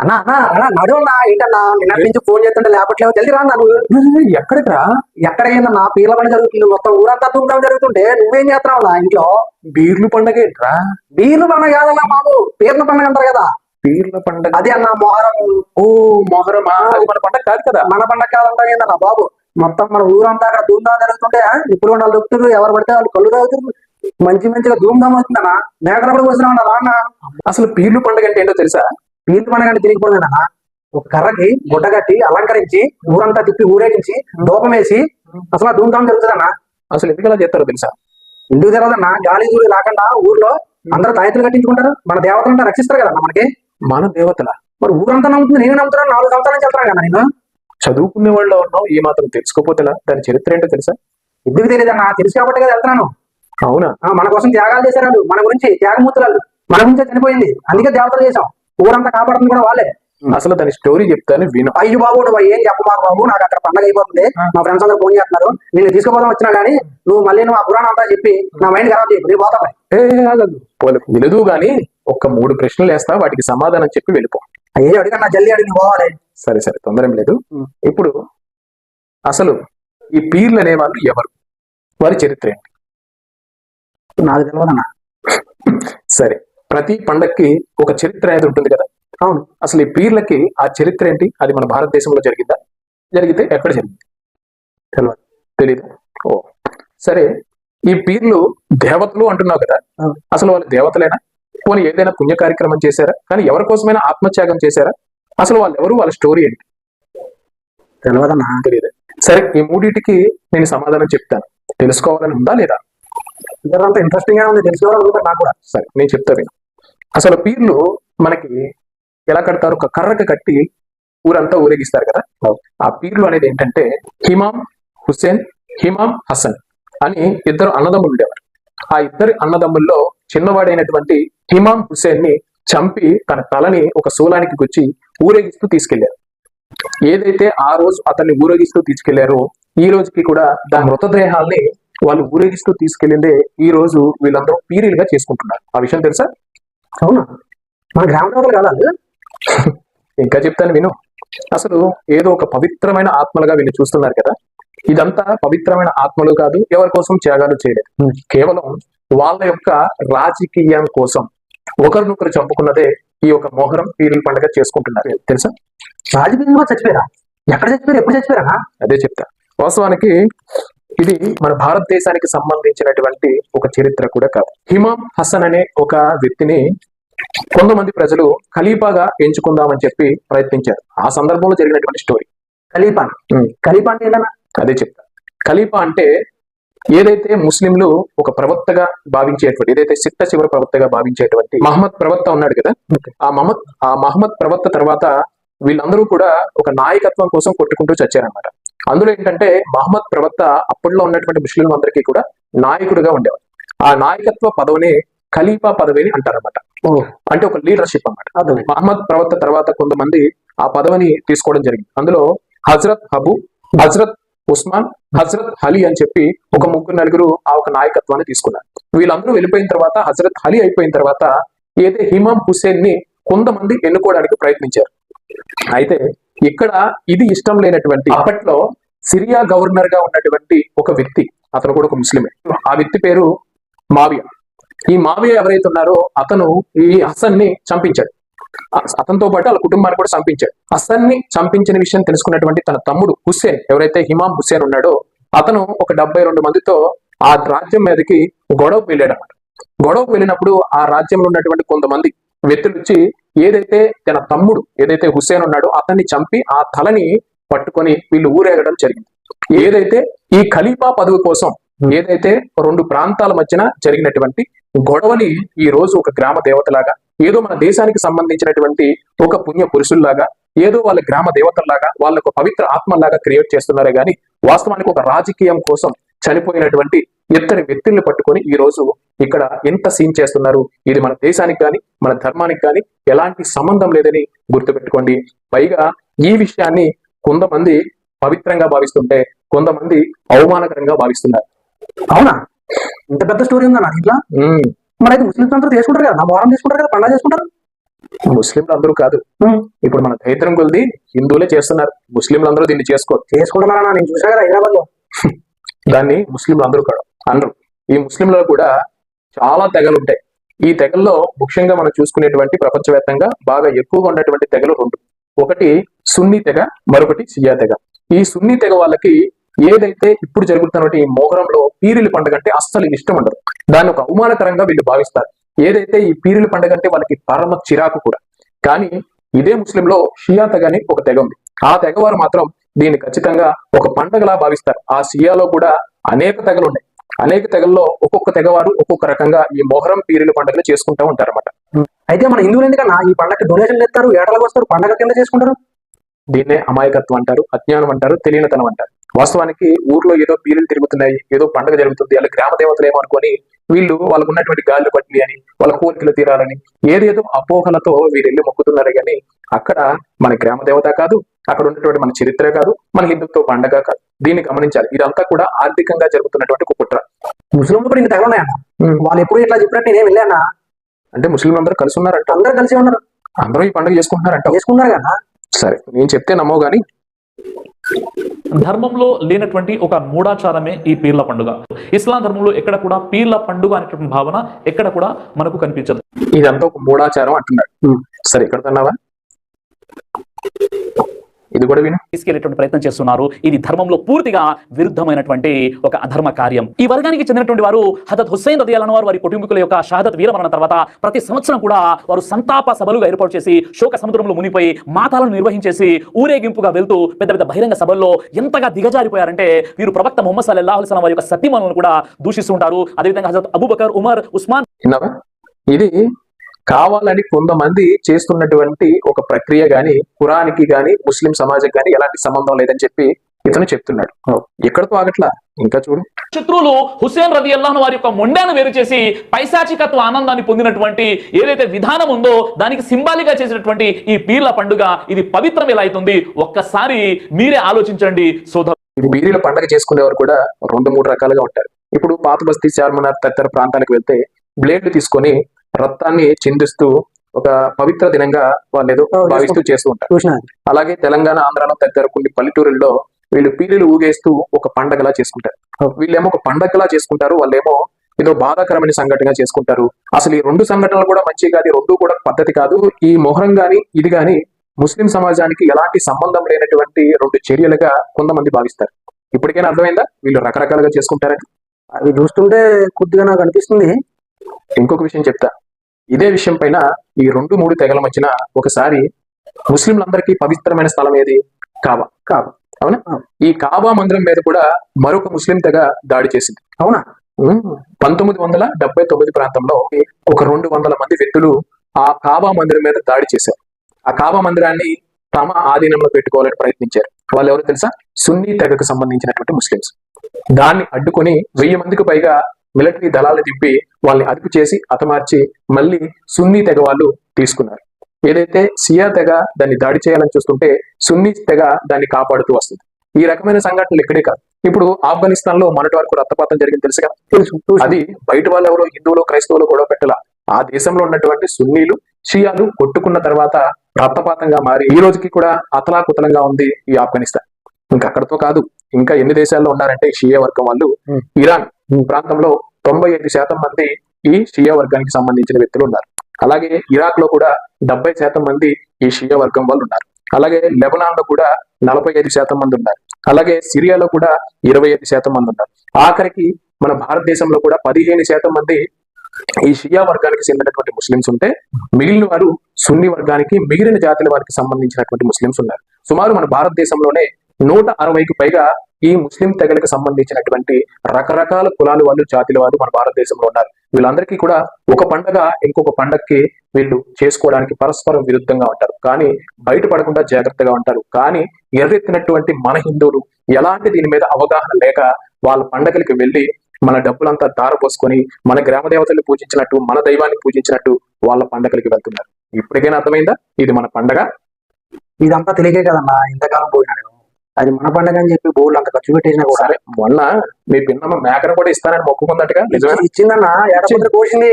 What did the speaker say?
అన్నా అన్నా అన్నా నడువున్నా ఏంటన్నా నిన్న నుంచి ఫోన్ చేస్తుంటే లేపట్లేవు జల్దీ రా నువ్వు. ఎక్కడికి రా? ఎక్కడ ఏందన్నా పీర్ల పండుగ జరుగుతుంది, మొత్తం ఊరంతా ధూమ్ధాం జరుగుతుంటే నువ్వేం చేస్తున్నావు నా ఇంట్లో? బీర్లు పండగ ఏంట్రా? బీర్ల పండుగ కాదన్నా బాబు, పీర్ల పండుగ అంటారు కదా. పీర్ల పండగ అది అన్న మొహరం. ఓ మొహరమా? అది మన పండగ కాదు కదా. మన పండగ కాదంటా ఏందన్నా బాబు, మొత్తం మన ఊరంతా అక్కడ ధూమ్ధాం జరుగుతుంటే ఇప్పుడు వాళ్ళు దొక్కుతారు, ఎవరు పడితే వాళ్ళు కళ్ళు తాగుతారు, మంచిగా ధూమ్ధాం అవుతుందన్నా. మేకల కూడా కూర్చున్నా అన్న. అసలు పీర్లు పండగ అంటే ఏంటో తెలుసా? పీర్ల పండుగ అంటే తిరిగిపోయిందన్నా, ఒక కర్రకి గుడ్డ కట్టి అలంకరించి ఊరంతా తిప్పి ఊరేగించి దూపం వేసి అసలు ధూమ్ధాం జరుగుతుందన్నా. అసలు ఎందుకు అలా చేస్తారో తెలుసా? ఎందుకు తెలియదన్నా, గాలి దూరి రాకుండా ఊర్లో అందరూ తాయెత్తులు కట్టించుకుంటారు, మన దేవతలంతా రక్షిస్తారు కదా మనకి. మన దేవతల మరి ఊరంతా నమ్ముతుంది, నేను నమ్ముతున్నాను, 4 సంవత్సరాల నుంచి వెళ్తాను కదా నేను. చదువుకునే వాళ్ళు ఉన్నావు, ఈ మాత్రం తెలుసుకోపోతేలా? దాని చరిత్ర ఏంటో తెలుసా? ఎందుకు తెలియదన్నా, తెలుసు కాబట్టి కదా వెళ్తున్నాను. అవునా? మన కోసం త్యాగాలు చేశారు వాళ్ళు, మన గురించి త్యాగమూర్తులు వాళ్ళు, మన గురించే చనిపోయింది, అందుకే దేవతలు చేశాం. ఊరంతా కాపాడుతుంది కూడా వాళ్ళే. అసలు దాని స్టోరీ చెప్తాను విను. అయ్యో బాబు, నువ్వు ఏం చెప్పమాకు బాబు, నాకు అక్కడ పండగ అయిపోతుంది, మా ఫ్రెండ్స్ అందరూ ఫోన్ చేస్తున్నారు, నేను తీసుకుపోదాం వచ్చినా కానీ నువ్వు ఆ పురాణం అంతా చెప్పి నా మైండ్ ఖరాబ్ చేయకు, నేను పోతా. వినదు గాని ఒక 3 ప్రశ్నలు వేస్తా, వాటికి సమాధానం చెప్పి వెళ్ళిపో. అయ్యే అడిగా జల్దీ అడిగి పోవాలి. సరే సరే, తొందర ఏం లేదు. ఇప్పుడు అసలు ఈ పీర్లు అనే వాళ్ళు ఎవరు, వారి చరిత్ర ఏంటి? నాకు తెలియదన్నా. సరే, ప్రతి పండక్కి ఒక చరిత్ర అనేది ఉంటుంది కదా. అవును. అసలు ఈ పీర్లకి ఆ చరిత్ర ఏంటి? అది మన భారతదేశంలో జరిగిందా? జరిగితే ఎక్కడ జరిగింది? తెలీదు. ఓ సరే, ఈ పీర్లు దేవతలు అంటున్నావు కదా, అసలు వాళ్ళు దేవతలేనా? పోనీ ఏదైనా పుణ్య కార్యక్రమం చేశారా? కానీ ఎవరి కోసమైనా ఆత్మత్యాగం చేశారా? అసలు వాళ్ళు ఎవరు, వాళ్ళ స్టోరీ ఏంటి? తెలియదన్నా. తెలియదు. సరే, ఈ మూడింటికి నేను సమాధానం చెప్తాను, తెలుసుకోవాలని ఉందా లేదా? ఇదంతా ఇంట్రెస్టింగ్ గా ఉంది, తెలుసుకోవాలి నాకు కూడా. సరే, నేను చెప్తా విను. అసలు పీర్లు మనకి ఎలా కడతారు? ఒక కర్రకు కట్టి ఊరంతా ఊరేగిస్తారు కదా. ఆ పీర్లు అనేది ఏంటంటే హిమాం హుస్సేన్, హిమాం హసన్ అని 2 అన్నదమ్ములు ఉండేవారు. ఆ 2 అన్నదమ్ముల్లో చిన్నవాడైనటువంటి హిమాం హుస్సేన్ ని చంపి తన తలని ఒక శూలానికి గుచ్చి ఊరేగిస్తూ తీసుకెళ్లారు. ఏదైతే ఆ రోజు అతన్ని ఊరేగిస్తూ తీసుకెళ్లారో ఈ రోజుకి కూడా దాని మృతదేహాల్ని వాళ్ళు ఊరేగిస్తూ తీసుకెళ్లిందే ఈ రోజు వీళ్ళందరూ పీరీలుగా చేసుకుంటున్నారు. ఆ విషయం తెలుసా? అవునా? మన గ్రామ దేవతలు కదా. ఇంకా చెప్తాను విను. అసలు ఏదో ఒక పవిత్రమైన ఆత్మలుగా వీళ్ళు చూస్తున్నారు కదా. ఇదంతా పవిత్రమైన ఆత్మలు కాదు, ఎవరి కోసం త్యాగాలు చేయలేదు, కేవలం వాళ్ళ యొక్క రాజకీయం కోసం ఒకరినొకరు చంపుకున్నదే ఈ యొక్క మొహరం పీరీల పండుగ చేసుకుంటున్నారు. తెలుసా? రాజకీయంగా చచ్చిపోయారా? ఎక్కడ చచ్చిపోయారు, ఎప్పుడు చచ్చిపోయారా? అదే చెప్తా. వాస్తవానికి ఇది మన భారతదేశానికి సంబంధించినటువంటి ఒక చరిత్ర కూడా కాదు. హిమాం హసన్ అనే ఒక వ్యక్తిని కొంతమంది ప్రజలు ఖలీఫాగా ఎంచుకుందామని చెప్పి ప్రయత్నించారు. ఆ సందర్భంలో జరిగినటువంటి స్టోరీ. ఖలీఫా ఖలీఫా అంటే ఏంటన్నా? అదే చెప్తా. ఖలీఫా అంటే ఏదైతే ముస్లింలు ఒక ప్రవక్తగా భావించేటువంటి, ఏదైతే చిట్ట చివరి ప్రవక్తగా భావించేటువంటి మహమ్మద్ ప్రవక్త ఉన్నాడు కదా, ఆ మహమ్మద్ ప్రవక్త తర్వాత వీళ్ళందరూ కూడా ఒక నాయకత్వం కోసం కొట్టుకుంటూ చచ్చారనమాట. అందులో ఏంటంటే మహమ్మద్ ప్రవక్త అప్పట్లో ఉన్నటువంటి ముస్లిం అందరికీ కూడా నాయకుడిగా ఉండేవారు. ఆ నాయకత్వ పదవిని ఖలీఫా పదవిని అంటారన్నమాట. అంటే ఒక లీడర్షిప్ అన్నమాట. మహమ్మద్ ప్రవక్త తర్వాత కొంతమంది ఆ పదవిని తీసుకోవడం జరిగింది. అందులో హజరత్ అబు, హజరత్ ఉస్మాన్, హజరత్ అలీ అని చెప్పి ఒక 3-4 ఆ ఒక నాయకత్వాన్ని తీసుకున్నారు. వీళ్ళందరూ వెళ్ళిపోయిన తర్వాత, హజరత్ అలీ అయిపోయిన తర్వాత ఏదైతే హిమాం హుస్సేన్ ని కొంతమంది ఎన్నుకోవడానికి ప్రయత్నించారు. అయితే ఇక్కడ ఇది ఇష్టం లేనటువంటి అప్పట్లో సిరియా గవర్నర్ గా ఉన్నటువంటి ఒక వ్యక్తి, అతను కూడా ఒక ముస్లిమే. ఆ వ్యక్తి పేరు మావియా. ఈ మావియా ఎవరైతే ఉన్నారో అతను ఈ హసన్ ని చంపించాడు. అతనితో పాటు వాళ్ళ కుటుంబాన్ని కూడా చంపించాడు. హసన్ ని చంపించిన విషయం తెలుసుకున్నటువంటి తన తమ్ముడు హుస్సేన్, ఎవరైతే హిమాం హుస్సేన్ ఉన్నాడో అతను ఒక 72 మందితో ఆ రాజ్యం మీదకి గొడవకు వెళ్ళాడు అన్నమాట. గొడవకు వెళ్ళినప్పుడు ఆ రాజ్యంలో ఉన్నటువంటి కొంతమంది వ్యక్తులు వచ్చి ఏదైతే తన తమ్ముడు ఏదైతే హుస్సేన్ ఉన్నాడో అతన్ని చంపి ఆ తలని పట్టుకొని వీళ్ళు ఊరేగడం జరిగింది. ఏదైతే ఈ ఖలీఫా పదవి కోసం ఏదైతే 2 ప్రాంతాల మధ్యన జరిగినటువంటి గొడవని ఈ రోజు ఒక గ్రామ దేవతలాగా, ఏదో మన దేశానికి సంబంధించినటువంటి ఒక పుణ్య పురుషుల్లాగా, ఏదో వాళ్ళ గ్రామ దేవతల్లాగా, వాళ్ళకు పవిత్ర ఆత్మల్లాగా క్రియేట్ చేస్తున్నారే గాని వాస్తవానికి ఒక రాజకీయం కోసం చనిపోయినటువంటి ఇద్దరు వ్యక్తుల్ని పట్టుకొని ఈ రోజు ఇక్కడ ఎంత సీన్ చేస్తున్నారు. ఇది మన దేశానికి కానీ మన ధర్మానికి కానీ ఎలాంటి సంబంధం లేదని గుర్తుపెట్టుకోండి. పైగా ఈ విషయాన్ని కొంతమంది పవిత్రంగా భావిస్తుంటే కొంతమంది అవమానకరంగా భావిస్తున్నారు. అవునా? ఇంత పెద్ద స్టోరీ ఉందా నా ఇంట్లో? మరి అయితే ముస్లింస్ అందరూ చేసుకుంటారు కదా, నా మొహరం చేసుకుంటారు కదా, పండుగ చేసుకుంటారు. ముస్లింలు అందరూ కాదు, ఉమ్, ఇప్పుడు మన దరిద్రం కొలిది హిందువులే చేస్తున్నారు, ముస్లింలు అందరూ దీన్ని చేసుకోరు. చేసుకుంటున్నారా? నేను చూసా కదా హైదరాబాద్ లో. దాన్ని ముస్లింలు అందరూ కాదు అనరు. ఈ ముస్లింలలో కూడా చాలా తెగలు ఉంటాయి. ఈ తెగల్లో ముఖ్యంగా మనం చూసుకునేటువంటి ప్రపంచవ్యాప్తంగా బాగా ఎక్కువగా ఉన్నటువంటి తెగలు రెండు. ఒకటి సున్నీ తెగ, మరొకటి షియా తెగ. ఈ సున్నీ తెగ వాళ్ళకి ఏదైతే ఇప్పుడు జరుగుతున్నటువంటి ఈ మొహరంలో పీరీల పండుగ అంటే అస్సలు ఇష్టం ఉండదు. దాన్ని ఒక అవమానకరంగా వీళ్ళు భావిస్తారు. ఏదైతే ఈ పీరీల పండుగ అంటే వాళ్ళకి పరమ చిరాకు కూడా. కానీ ఇదే ముస్లింలో షియా తెగ అని ఒక తెగ ఉంది. ఆ తెగ వారు మాత్రం దీన్ని ఖచ్చితంగా ఒక పండుగలా భావిస్తారు. ఆ షియాలో కూడా అనేక తెగలు ఉన్నాయి. అనేక తెగల్లో ఒక్కొక్క తెగవారు ఒక్కొక్క రకంగా ఈ మొహరం పీరీల పండుగలు చేసుకుంటూ ఉంటారన్నమాట. అయితే మన హిందువులు ఎందుకన్నా ఈ పండగకి డొనేషన్లు ఇస్తారు, ఏటలకు వస్తారు, పండగ కింద చేసుకుంటారు? దీన్నే అమాయకత్వం అంటారు, అజ్ఞానం అంటారు, తెలియనితనం అంటారు. వాస్తవానికి ఊర్లో ఏదో పీరీలు తిరుగుతున్నాయి, ఏదో పండుగ జరుగుతుంది, వాళ్ళ గ్రామ దేవతలు ఏమో అనుకొని వీళ్ళు వాళ్ళకు ఉన్నటువంటి గాలి పట్లి అని, వాళ్ళ కోరికలు తీరాలని ఏదేదో అపోహలతో వీరు వెళ్ళి మొక్కుతున్నారు. కానీ అక్కడ మన గ్రామ దేవత కాదు, అక్కడ ఉన్నటువంటి మన చరిత్ర కాదు, మన హిందుత్వ పండగ కాదు. దీన్ని గమనించాలి. ఇదంతా కూడా ఆర్థికంగా జరుగుతున్నటువంటి ఒక కుట్ర. ముస్లింలు కూడా ఇంత తెగలున్నాయన్న. వాళ్ళు ఎప్పుడు ఇట్లా చెప్పినట్టు నేను వెళ్ళానా? అంటే ముస్లింలు అందరూ కలిసి ఉన్నారంట, అందరూ కలిసి ఉన్నారు, అందరూ ఈ పండుగ చేసుకుంటున్నారంట. చేసుకున్నారు కదా. సరే, నేను చెప్తే నమ్మవు కానీ ధర్మంలో లేనటువంటి ఒక మూఢాచారమే ఈ పీర్ల పండుగ. ఇస్లాం ధర్మంలో ఎక్కడ కూడా పీర్ల పండుగ అనేటువంటి భావన ఎక్కడ కూడా మనకు కనిపించదు. ఇదంతా ఒక మూఢాచారం అంటున్నాడు. సరే, ఇక్కడ తన్నావా? ఇది కూడా విను. తీసుకెళ్లేటువంటి ప్రయత్నం చేస్తున్నారు. ఇది ధర్మంలో పూర్తిగా విరుద్ధమైనటువంటి ఒక అధర్మ కార్యం. ఈ వర్గానికి చెందినటువంటి వారు హజరత్ హుస్సేన్ రదియల్లాహు వారి కుటుంబీకుల యొక్క షహాదత్ వీరమరణ తర్వాత ప్రతి సంవత్సరం కూడా వారు సంతాప సభలుగా ఏర్పాటు చేసి శోక సముద్రంలో మునిపోయి మాతాలను నిర్వహించేసి ఊరేగింపుగా వెళ్తూ పెద్ద పెద్ద బహిరంగ సభల్లో ఎంతగా దిగజారిపోయారంటే వీరు ప్రవక్త ముహమ్మద్ సల్లల్లాహు అలైహి వసల్లం వారి యొక్క సతీమణులను కూడా దూషిస్తూ ఉంటారు. అదేవిధంగా హజరత్ అబూబకర్, ఉమర్, ఉస్మాన్. విన్నావా? ఇది కావాలని కొంతమంది చేస్తున్నటువంటి ఒక ప్రక్రియ గాని ఖురానికి గాని ముస్లిం సమాజం గాని ఎలాంటి సంబంధం లేదని చెప్పి ఇతను చెప్తున్నాడు. ఎక్కడితో ఆగట్లా, ఇంకా చూడు. శత్రువులు హుస్సేన్ రదియల్లాహు వారి యొక్క మొండాను వేరు చేసి పైశాచికత్వ ఆనందాన్ని పొందినటువంటి ఏదైతే విధానం ఉందో దానికి సింబాలిగా చేసినటువంటి ఈ పీర్ల పండుగ ఇది పవిత్రం ఎలా అవుతుంది ఒక్కసారి మీరే ఆలోచించండి సోదరు. ఈ పీరీల పండుగ చేసుకునేవారు కూడా 2-3 రకాలుగా ఉంటారు. ఇప్పుడు పాత బస్తీ, చార్మినార్ తదితర ప్రాంతాలకు వెళ్తే బ్లేడ్లు తీసుకొని రక్తాన్ని చిందిస్తూ ఒక పవిత్ర దినంగా వాళ్ళు ఏదో భావిస్తూ చేస్తూ ఉంటారు. అలాగే తెలంగాణ, ఆంధ్రాలో తదితర కొన్ని పల్లెటూరుల్లో వీళ్ళు పీరీలు ఊగేస్తూ ఒక పండగలా చేసుకుంటారు. వీళ్ళేమో ఒక పండగలా చేసుకుంటారు, వాళ్ళేమో ఏదో బాధాకరమైన సంఘటనగా చేసుకుంటారు. అసలు ఈ 2 సంఘటనలు కూడా మంచి కాదు, 2 కూడా పద్ధతి కాదు. ఈ మొహరం గాని ఇది గాని ముస్లిం సమాజానికి ఎలాంటి సంబంధం లేనటువంటి 2 చర్యలుగా కొంతమంది భావిస్తారు. ఇప్పటికైనా అర్థమైందా వీళ్ళు రకరకాలుగా చేసుకుంటారని? అది చూస్తుంటే కొద్దిగా నాకు అనిపిస్తుంది. ఇంకొక విషయం చెప్తా. ఇదే విషయం పైన ఈ 2-3 తెగల మధ్యన ఒకసారి ముస్లింలందరికీ పవిత్రమైన స్థలం ఏది? కాబా. అవునా? ఈ కాబా మందిరం మీద కూడా మరొక ముస్లిం తెగ దాడి చేసింది. అవునా? 1979 ప్రాంతంలో ఒక 200 మంది వ్యక్తులు ఆ కాబా మందిరం మీద దాడి చేశారు. ఆ కాబా మందిరాన్ని తమ ఆధీనంలో పెట్టుకోవాలని ప్రయత్నించారు. వాళ్ళు ఎవరు తెలుసా? సున్నీ తెగకు సంబంధించినటువంటి ముస్లింస్. దాన్ని అడ్డుకొని 1000 మందికి పైగా మిలిటరీ దళాలు దింపి వాళ్ళని అదుపు చేసి హతమార్చి మళ్ళీ సున్నీ తెగ వాళ్ళు తీసుకున్నారు. ఏదైతే షియా తెగ దాన్ని దాడి చేయాలని చూస్తుంటే సున్నీ తెగ దాన్ని కాపాడుతూ వస్తుంది. ఈ రకమైన సంఘటనలు ఇక్కడే కాదు, ఇప్పుడు ఆఫ్ఘనిస్తాన్ లో మొన్నటి వరకు రక్తపాతం జరిగింది తెలుసుగా. అది బయట వాళ్ళు ఎవరో హిందువులు, క్రైస్తవులు గొడవ పెట్టాల. ఆ దేశంలో ఉన్నటువంటి సున్నీలు, షియాలు కొట్టుకున్న తర్వాత రక్తపాతంగా మారి ఈ రోజుకి కూడా అతలాకుతలంగా ఉంది ఈ ఆఫ్ఘనిస్తాన్. ఇంకా అక్కడతో కాదు, ఇంకా ఎన్ని దేశాల్లో ఉన్నారంటే షియా వర్గం వాళ్ళు. ఇరాన్ ప్రాంతంలో 95% మంది ఈ షియా వర్గానికి సంబంధించిన వ్యక్తులు ఉన్నారు. అలాగే ఇరాక్ లో కూడా 70% మంది ఈ షియా వర్గం వాళ్ళు ఉన్నారు. అలాగే లెబనాన్ లో కూడా 45% మంది ఉన్నారు. అలాగే సిరియాలో కూడా 25% మంది ఉన్నారు. ఆఖరికి మన భారతదేశంలో కూడా 15% మంది ఈ షియా వర్గానికి చెందినటువంటి ముస్లింస్ ఉంటే మిగిలిన వారు సున్నీ వర్గానికి, మిగిలిన జాతుల వారికి సంబంధించినటువంటి ముస్లింస్ ఉన్నారు. సుమారు మన భారతదేశంలోనే 160కి పైగా ఈ ముస్లిం తెగలకు సంబంధించినటువంటి రకరకాల కులాలు వాళ్ళు, జాతుల వాళ్ళు మన భారతదేశంలో ఉన్నారు. వీళ్ళందరికీ కూడా ఒక పండగ ఇంకొక పండగకి వీళ్ళు చేసుకోవడానికి పరస్పరం విరుద్ధంగా ఉంటారు, కానీ బయటపడకుండా జాగ్రత్తగా ఉంటారు. కానీ ఎర్రెత్తినటువంటి మన హిందువులు ఎలాంటి దీని మీద అవగాహన లేక వాళ్ళ పండగలకి వెళ్ళి మన డబ్బులంతా దారపోసుకొని మన గ్రామ దేవతల్ని పూజించినట్టు, మన దైవాన్ని పూజించినట్టు వాళ్ళ పండగలకి వెళ్తున్నారు. ఇప్పటికైనా అర్థమైందా ఇది మన పండగ? ఇదంతా తెలియకే కదన్నా ఇంతకాలం పోయినాడు. అది మన పండగ అని చెప్పి బోర్లు అంత ఖర్చు పెట్టేసినా కూడా. సరే, మొన్న మీ పిన్నమ్మ మేకను కూడా ఇస్తానని మొక్కుకుందట్టుగా, నిజమే? ఇచ్చిందన్నా, ఏడాది కోసింది.